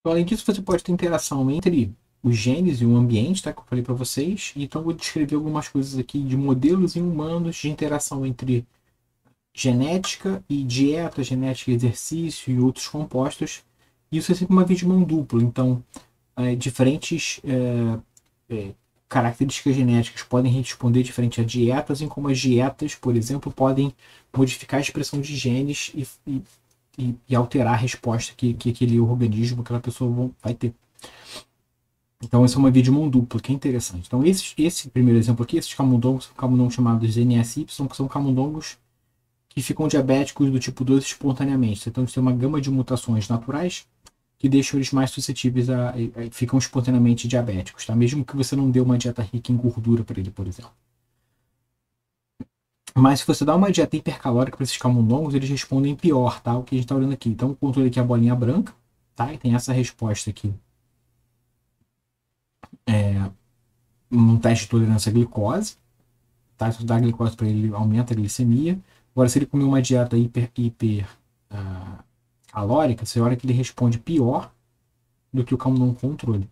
Então, além disso, você pode ter interação entre os genes e o ambiente, tá? Que eu falei para vocês. Então, eu vou descrever algumas coisas aqui de modelos em humanos de interação entre genética e dieta, genética e exercício e outros compostos. Isso é sempre uma via de mão dupla. Então, diferentes características genéticas podem responder diferente a dietas, em como as dietas, por exemplo, podem modificar a expressão de genes e alterar a resposta que aquele organismo, aquela pessoa vai ter. Então, essa é uma via de mão dupla, que é interessante. Então, esse primeiro exemplo aqui, esses camundongos são camundongos chamados NSY, que são camundongos que ficam diabéticos do tipo 2 espontaneamente. Então, eles têm uma gama de mutações naturais que deixam eles mais suscetíveis ficam espontaneamente diabéticos, tá? Mesmo que você não dê uma dieta rica em gordura para ele, por exemplo. Mas se você dá uma dieta hipercalórica para esses camundongos, eles respondem pior, tá? O que a gente está olhando aqui. Então, o controle aqui é a bolinha branca, tá? E tem essa resposta aqui num teste de tolerância à glicose, tá? Se você dá glicose para ele, aumenta a glicemia. Agora, se ele comer uma dieta hiper calórica, você olha que ele responde pior do que o camundongo controle.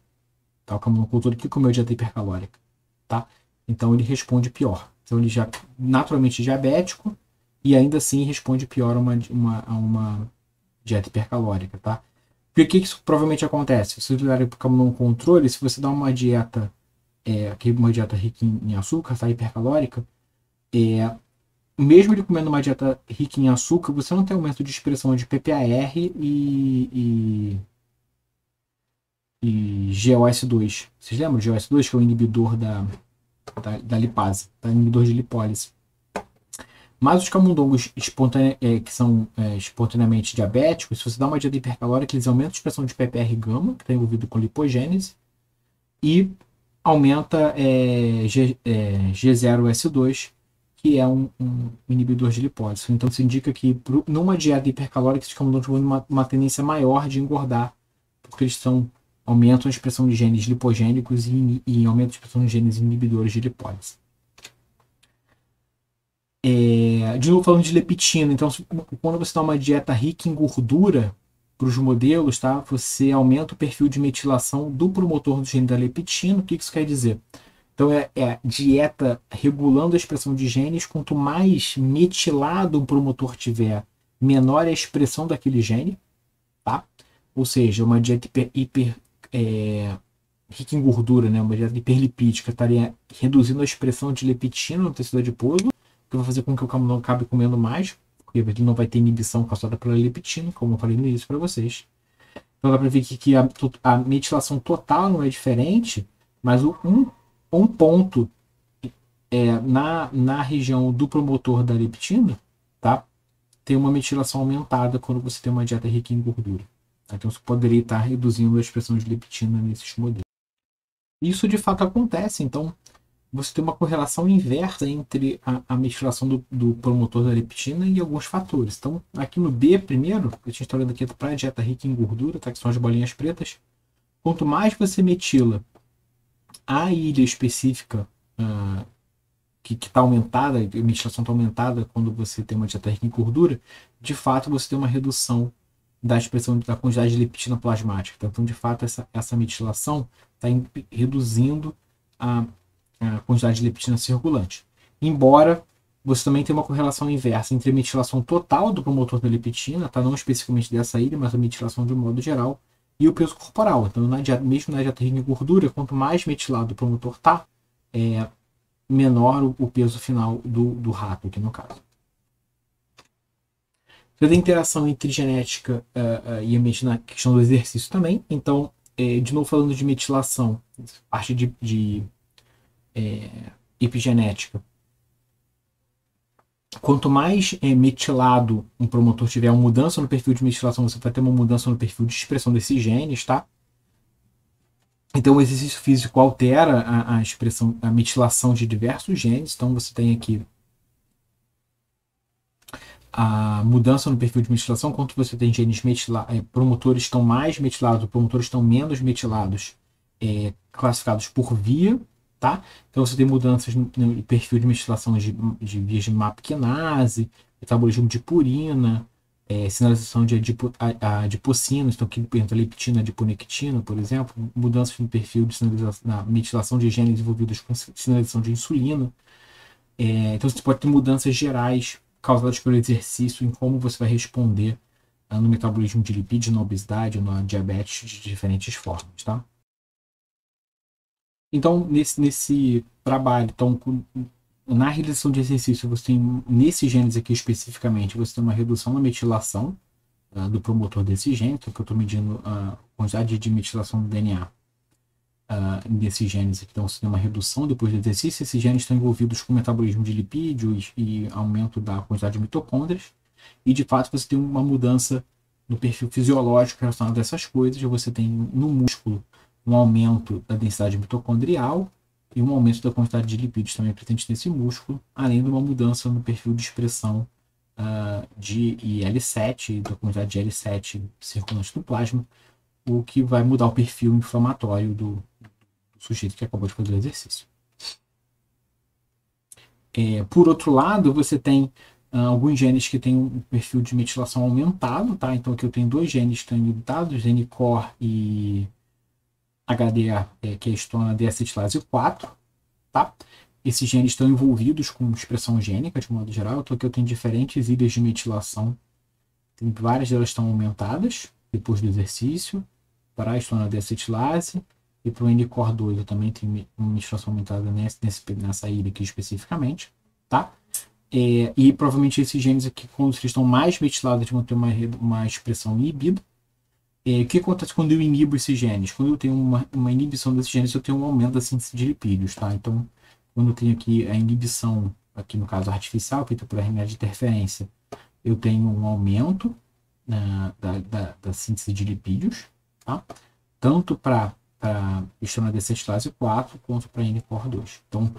Tá? O camundongo controle que comeu dieta hipercalórica, tá? Então ele responde pior. Então ele já naturalmente diabético e ainda assim responde pior a uma dieta hipercalórica, tá? Por que isso provavelmente acontece? Se você olhar para o camundongo controle, se você dá uma dieta rica em açúcar, tá? Hipercalórica, mesmo ele comendo uma dieta rica em açúcar, você não tem aumento de expressão de PPAR e GOS2. Vocês lembram de GOS2, que é o inibidor da lipase, tá? Inibidor de lipólise. Mas os camundongos que são espontaneamente diabéticos, se você dá uma dieta hipercalórica, eles aumentam a expressão de PPR gama, que está envolvido com lipogênese, e aumenta G0S2, que é um inibidor de lipólise. Então, isso indica que numa dieta hipercalórica, esses camundongos vão uma tendência maior de engordar, porque eles aumentam a expressão de genes lipogênicos e aumentam a expressão de genes inibidores de lipólise. De novo falando de leptina, então quando você dá uma dieta rica em gordura para os modelos, tá? Você aumenta o perfil de metilação do promotor do gene da leptina. O que isso quer dizer? Então é dieta regulando a expressão de genes. Quanto mais metilado o promotor tiver, menor é a expressão daquele gene, tá? Ou seja, uma dieta rica em gordura, né? Uma dieta hiperlipídica estaria reduzindo a expressão de leptina no tecido adiposo, que vai fazer com que o camundongo acabe comendo mais, porque ele não vai ter inibição causada pela leptina, como eu falei no início para vocês. Então dá para ver que a metilação total não é diferente, mas um ponto na região do promotor da leptina, tá? Tem uma metilação aumentada quando você tem uma dieta rica em gordura. Tá? Então isso poderia estar reduzindo a expressão de leptina nesses modelos. Isso de fato acontece, então você tem uma correlação inversa entre a metilação do promotor da leptina e alguns fatores. Então, aqui no B, primeiro, a gente está olhando aqui para a dieta rica em gordura, tá? Que são as bolinhas pretas. Quanto mais você metila a ilha específica que está aumentada, a metilação está aumentada quando você tem uma dieta rica em gordura, de fato você tem uma redução da expressão da quantidade de leptina plasmática. Então, de fato, essa metilação está reduzindo a quantidade de leptina circulante. Embora você também tenha uma correlação inversa entre a metilação total do promotor da leptina, tá? Não especificamente dessa ilha, mas a metilação de um modo geral, e o peso corporal. Então, mesmo na dieta rica em gordura, quanto mais metilado o promotor está, menor o peso final do rato, aqui no caso. Você tem interação entre genética e ambiente na questão do exercício também. Então, de novo falando de metilação, parte de epigenética. Quanto mais metilado um promotor tiver, uma mudança no perfil de metilação, você vai ter uma mudança no perfil de expressão desses genes, tá? Então o exercício físico altera a expressão, a metilação de diversos genes. Então você tem aqui a mudança no perfil de metilação, quanto você tem genes promotores estão mais metilados, promotores estão menos metilados, classificados por via, tá? Então você tem mudanças no perfil de metilação de vias de MAP quinase, metabolismo de purina, sinalização de adipocinas, então aqui entra leptina, adiponectina, por exemplo, mudanças no perfil de sinalização, na metilação de genes envolvidos com sinalização de insulina. Então você pode ter mudanças gerais causadas pelo exercício em como você vai responder no metabolismo de lipídios, na obesidade ou na diabetes de diferentes formas, tá? Então, nesse trabalho, então, na realização de exercício, você tem, nesses genes aqui especificamente, você tem uma redução na metilação do promotor desse gene, então que eu estou medindo a quantidade de metilação do DNA desses genes aqui. Então, você tem uma redução depois do exercício. Esses genes estão envolvidos com metabolismo de lipídios e aumento da quantidade de mitocôndrias. E, de fato, você tem uma mudança no perfil fisiológico relacionado a essas coisas. Você tem no músculo um aumento da densidade mitocondrial e um aumento da quantidade de lipídios também presente nesse músculo, além de uma mudança no perfil de expressão de IL-7, da quantidade de IL-7 circulante no plasma, o que vai mudar o perfil inflamatório do sujeito que acabou de fazer o exercício. Por outro lado, você tem alguns genes que têm um perfil de metilação aumentado, tá? Então aqui eu tenho dois genes que estão inibitados, NCOR e HDA, que é a histona deacetilase 4, tá? Esses genes estão envolvidos com expressão gênica, de modo geral. Então aqui eu tenho diferentes ilhas de metilação. Várias delas estão aumentadas depois do exercício, para a histona deacetilase e para o NCOR2 eu também tenho uma metilação aumentada nessa ilha aqui especificamente, tá? E provavelmente esses genes aqui, quando eles estão mais metilados, eles vão ter uma expressão inibida. O que acontece quando eu inibo esses genes? Quando eu tenho uma inibição desses genes, eu tenho um aumento da síntese de lipídios, tá? Então, quando eu tenho aqui a inibição, aqui no caso artificial, feita por RNA de interferência, eu tenho um aumento da síntese de lipídios, tá? Tanto para histona deacetilase 4 quanto para NCOR2. Então,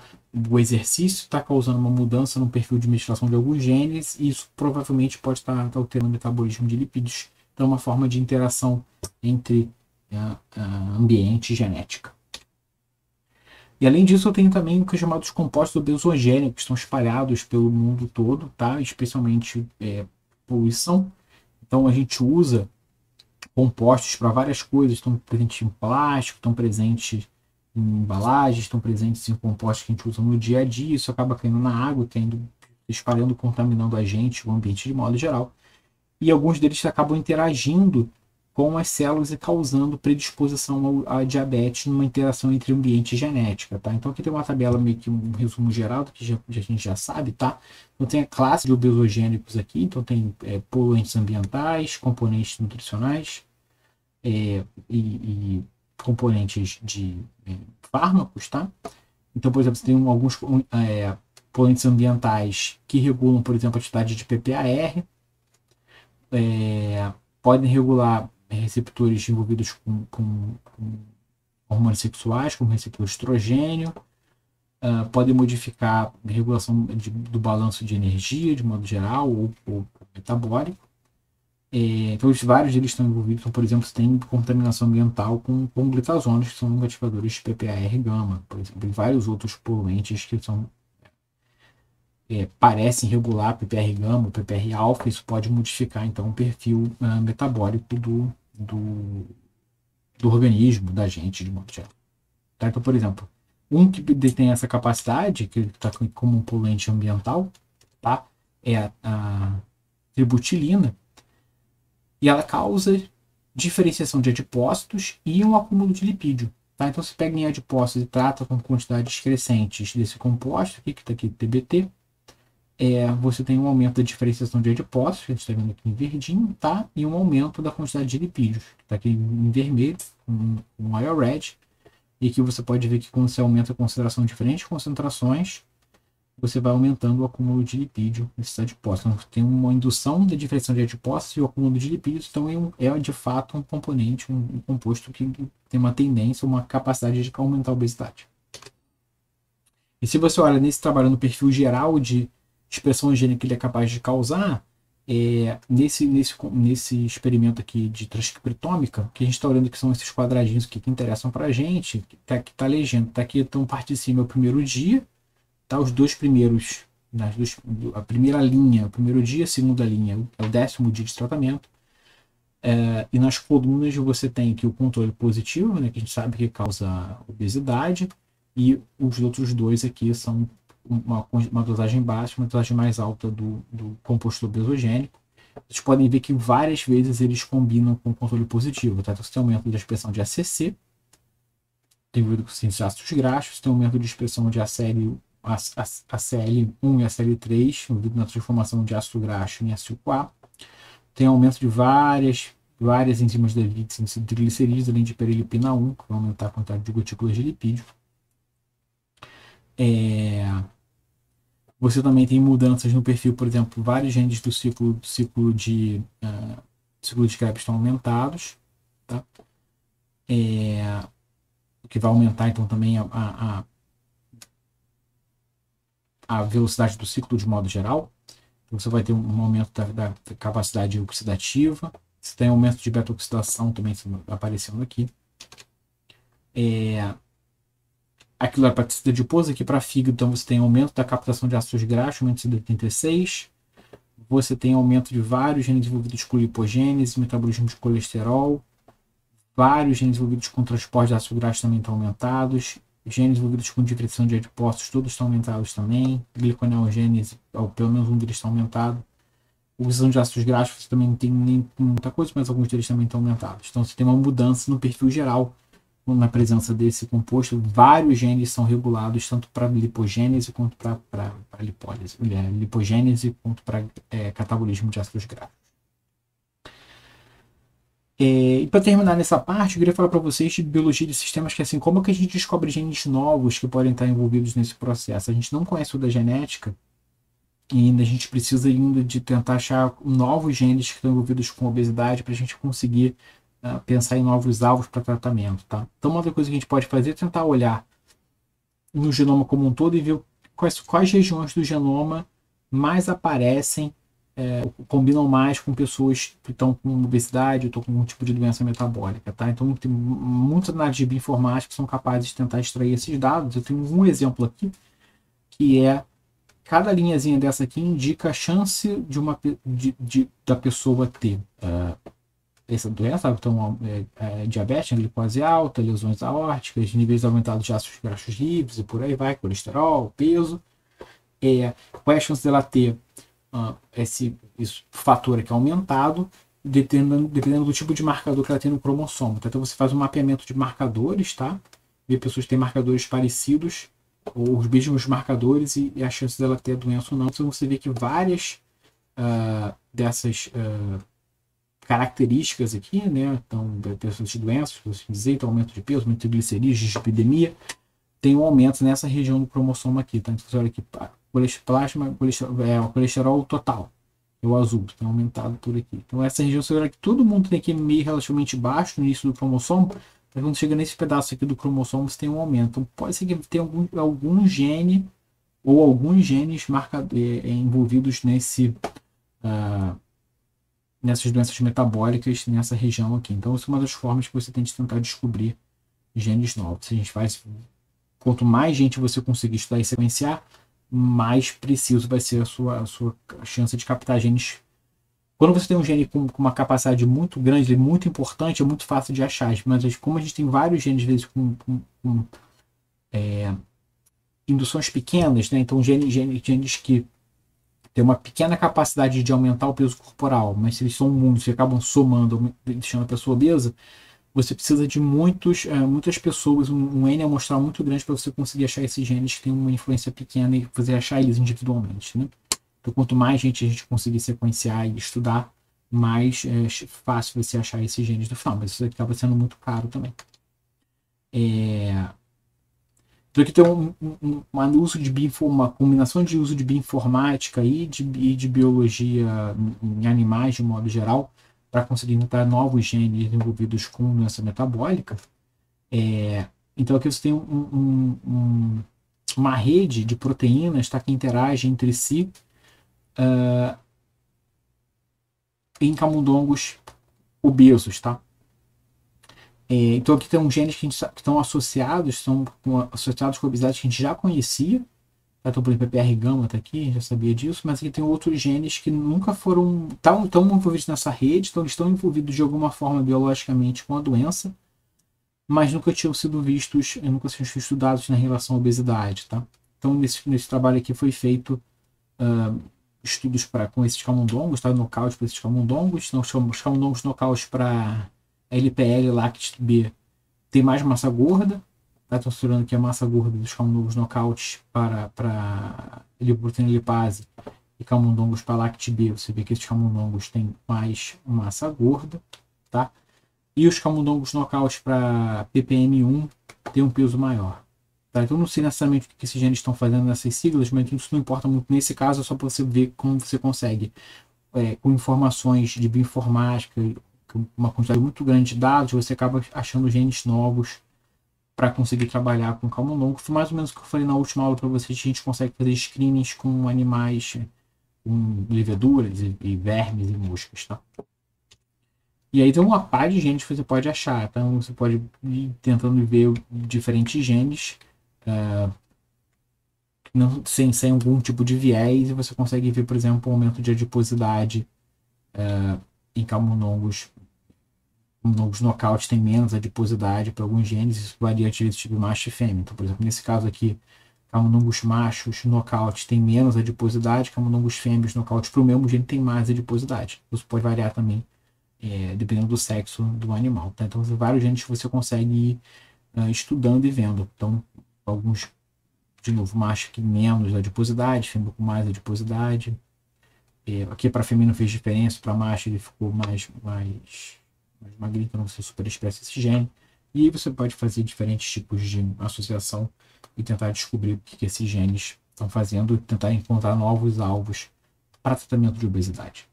o exercício está causando uma mudança no perfil de metilação de alguns genes e isso provavelmente pode estar alterando o metabolismo de lipídios. Então, é uma forma de interação entre ambiente e genética. E além disso, eu tenho também o que é chamado de compostos obesogênicos, que estão espalhados pelo mundo todo, tá? Especialmente poluição. Então, a gente usa compostos para várias coisas, estão presentes em plástico, estão presentes em embalagens, estão presentes em compostos que a gente usa no dia a dia, isso acaba caindo na água, espalhando, contaminando a gente, o ambiente de modo geral. E alguns deles acabam interagindo com as células e causando predisposição à diabetes numa interação entre ambiente e genética, tá? Então aqui tem uma tabela, meio que um resumo geral do que a gente já sabe, tá? Então tem a classe de obesogênicos aqui, então tem poluentes ambientais, componentes nutricionais e componentes de fármacos, tá? Então, por exemplo, você tem alguns poluentes ambientais que regulam, por exemplo, a atividade de PPAR, podem regular receptores envolvidos com hormônios sexuais, como receptor estrogênio, podem modificar a regulação do balanço de energia, de modo geral, ou metabólico. Então, vários deles estão envolvidos. Então, por exemplo, você tem contaminação ambiental com glutazones, que são ativadores de PPAR-gama, por exemplo, e vários outros poluentes que parecem regular PPR-gama, PPR-alfa. Isso pode modificar, então, o perfil metabólico do organismo, da gente, de modo geral. Tá? Então, por exemplo, um que tem essa capacidade, que está como um poluente ambiental, tá? É a tributilina, e ela causa diferenciação de adipócitos e um acúmulo de lipídio. Tá? Então, se pega em adipócitos e trata com quantidades crescentes desse composto, aqui, que está aqui, TBT, você tem um aumento da diferenciação de adipócitos, que a gente está vendo aqui em verdinho, tá? E um aumento da quantidade de lipídios, que está aqui em vermelho, com maior red, e aqui você pode ver que quando você aumenta a concentração de diferentes concentrações, você vai aumentando o acúmulo de lipídio nesses adipócitos. Então, tem uma indução da diferenciação de adipócitos e o acúmulo de lipídios, então é de fato um componente, um composto que tem uma tendência, uma capacidade de aumentar a obesidade. E se você olha nesse trabalho no perfil geral de expressão gênica que ele é capaz de causar, nesse experimento aqui de transcriptômica, que a gente está olhando que são esses quadradinhos aqui que interessam para a gente, que está a legenda, está aqui, então parte de cima é o primeiro dia, tá? Os dois primeiros a primeira linha, o primeiro dia, a segunda linha é o 10º dia de tratamento. E nas colunas você tem aqui o controle positivo, né, que a gente sabe que causa obesidade, e os outros dois aqui são uma dosagem baixa, uma dosagem mais alta do composto obesogênico. Vocês podem ver que várias vezes eles combinam com o controle positivo. Tá? Então você tem aumento da expressão de ACC, tem envolvido com síntese de ácidos graxos, tem aumento de expressão de ACL1 e ACL3, envolvido na transformação de ácido graxo em ácido CoA. Tem aumento de várias enzimas da síntese de triglicerídeos, além de perilipina 1, que vai aumentar a quantidade de gotículas de lipídio. Você também tem mudanças no perfil, por exemplo, vários genes do ciclo de Krebs estão aumentados, tá? O que vai aumentar então também a velocidade do ciclo de modo geral. Então, você vai ter um aumento da capacidade oxidativa. Você tem aumento de beta-oxidação também aparecendo aqui. Aquilo é para tecido adiposo, aqui para fígado, então você tem aumento da captação de ácidos graxos, aumento de CD86. Você tem aumento de vários genes envolvidos com lipogênese, metabolismo de colesterol. Vários genes envolvidos com transporte de ácidos graxos também estão aumentados. Genes envolvidos com diferenciação de adipócitos, todos estão aumentados também. Gliconeogênese, pelo menos um deles está aumentado. Utilização de ácidos graxos também não tem nem muita coisa, mas alguns deles também estão aumentados. Então você tem uma mudança no perfil geral na presença desse composto. Vários genes são regulados tanto para lipogênese quanto para lipólise, lipogênese quanto para catabolismo de ácidos graxos. E para terminar nessa parte, eu queria falar para vocês de biologia de sistemas, que assim, como que a gente descobre genes novos que podem estar envolvidos nesse processo? A gente não conhece o da genética e ainda a gente precisa ainda de tentar achar novos genes que estão envolvidos com obesidade para a gente conseguir pensar em novos alvos para tratamento, tá? Então, uma das coisas que a gente pode fazer é tentar olhar no genoma como um todo e ver quais regiões do genoma mais aparecem, combinam mais com pessoas que estão com obesidade ou estão com algum tipo de doença metabólica, tá? Então, tem muitas análises de bioinformática que são capazes de tentar extrair esses dados. Eu tenho um exemplo aqui, que é cada linhazinha dessa aqui indica a chance da pessoa ter essa doença, então diabetes, glicose alta, lesões aórticas, níveis aumentados de ácidos graxos livres e por aí vai, colesterol, peso. Qual é a chance dela ter esse fator aqui aumentado, dependendo do tipo de marcador que ela tem no cromossomo. Então você faz um mapeamento de marcadores, tá? Vê pessoas que têm marcadores parecidos, ou os mesmos marcadores, e a chance dela ter a doença ou não. Então você vê que várias dessas características aqui, né? Então, pessoas de doenças, dizer, então, aumento de peso, aumento de glicerídeos, dislipidemia, tem um aumento nessa região do cromossomo aqui, tá? Então você olha aqui, colesterol total, é o azul, tem aumentado por aqui. Então essa região, você olha que todo mundo tem aqui meio relativamente baixo no início do cromossomo, mas quando chega nesse pedaço aqui do cromossomo, você tem um aumento. Então pode ser que tenha algum gene ou alguns genes envolvidos nessas doenças metabólicas nessa região aqui. Então essa é uma das formas que você tem de tentar descobrir genes novos. Se a gente faz, quanto mais gente você conseguir estudar e sequenciar, mais preciso vai ser a sua chance de captar genes. Quando você tem um gene com uma capacidade muito grande, muito importante, é muito fácil de achar. Mas como a gente tem vários genes, às vezes, com induções pequenas, né? Então genes que têm uma pequena capacidade de aumentar o peso corporal, mas se eles são muitos e acabam somando, deixando a pessoa obesa, você precisa de muitas pessoas, um N amostral muito grande para você conseguir achar esses genes que têm uma influência pequena e fazer achar eles individualmente, né? Então, quanto mais gente a gente conseguir sequenciar e estudar, mais fácil vai ser achar esses genes no final, mas isso acaba sendo muito caro também. Então, aqui tem uma combinação de uso de bioinformática e de biologia em animais, de modo geral, para conseguir encontrar novos genes envolvidos com doença metabólica. Então aqui você tem uma rede de proteínas, tá, que interagem entre si em camundongos obesos. Tá? Então aqui tem genes que estão associados com a obesidade que a gente já conhecia, Então, por exemplo, PPR gama está aqui, já sabia disso, mas aqui tem outros genes que nunca foram tão envolvidos nessa rede, então eles estão envolvidos de alguma forma biologicamente com a doença, mas nunca tinham sido vistos, nunca tinham sido estudados na relação à obesidade, tá? Então, nesse trabalho aqui foi feito estudos com esses camundongos, tá? Nocaute para esses camundongos, então os camundongos nocaute para LPL, Lact B, tem mais massa gorda, tá? Estou estudarando aqui a massa gorda dos camundongos nocaute para lipoproteína lipase e camundongos para Lact B, você vê que esses camundongos têm mais massa gorda, tá? E os camundongos nocaute para PPM1 tem um peso maior. Tá? Então, eu não sei necessariamente o que esses genes estão fazendo nessas siglas, mas isso não importa muito nesse caso, é só para você ver como você consegue, com informações de bioinformática, uma quantidade muito grande de dados, você acaba achando genes novos para conseguir trabalhar com camundongo. Foi mais ou menos o que eu falei na última aula para vocês, a gente consegue fazer screenings com animais, com leveduras e vermes e moscas, tá? E aí tem uma par de genes que você pode achar, então você pode ir tentando ver diferentes genes, sem algum tipo de viés, e você consegue ver, por exemplo, um aumento de adiposidade em camundongos. Camundongos nocaute tem menos adiposidade para alguns genes, isso varia de tipo macho e fêmea. Então, por exemplo, nesse caso aqui, camundongos machos nocaute tem menos adiposidade, camundongos fêmeas nocaute para o mesmo gene tem mais adiposidade. Isso pode variar também, dependendo do sexo do animal. Tá? Então, vários genes que você consegue ir estudando e vendo. Então, alguns, de novo, macho que menos adiposidade, fêmea com mais adiposidade. Aqui para fêmea não fez diferença, para macho ele ficou mais magrinho, então você superexpressa esse gene. E aí você pode fazer diferentes tipos de associação e tentar descobrir o que esses genes estão fazendo e tentar encontrar novos alvos para tratamento de obesidade.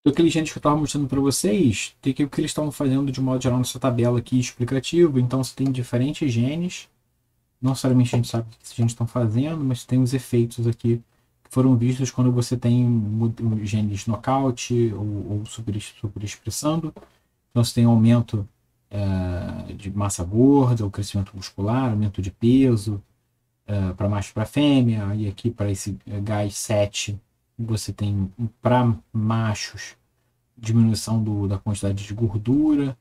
Então, aqueles genes que eu estava mostrando para vocês, tem que o que eles estão fazendo de modo geral nessa tabela aqui explicativa. Então, você tem diferentes genes. Não necessariamente a gente sabe o que esses genes estão fazendo, mas tem os efeitos aqui que foram vistos quando você tem genes nocaute ou superexpressando. Então, você tem aumento de massa gorda, o crescimento muscular, aumento de peso para macho e para fêmea. E aqui para esse GAI7, você tem para machos diminuição da quantidade de gordura,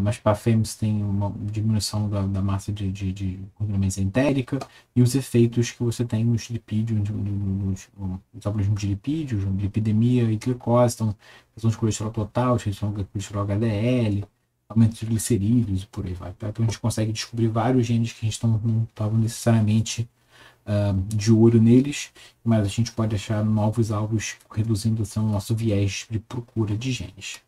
mas para fêmeas tem uma diminuição da massa de gordura mesentérica, e os efeitos que você tem nos lipídios, nos metabolismos de lipídios, lipidemia e glicose, então redução de colesterol total, redução de colesterol HDL, aumento de glicerídeos e por aí vai. Tá? Então a gente consegue descobrir vários genes que a gente não estava necessariamente de olho neles, mas a gente pode achar novos alvos reduzindo assim, o nosso viés de procura de genes.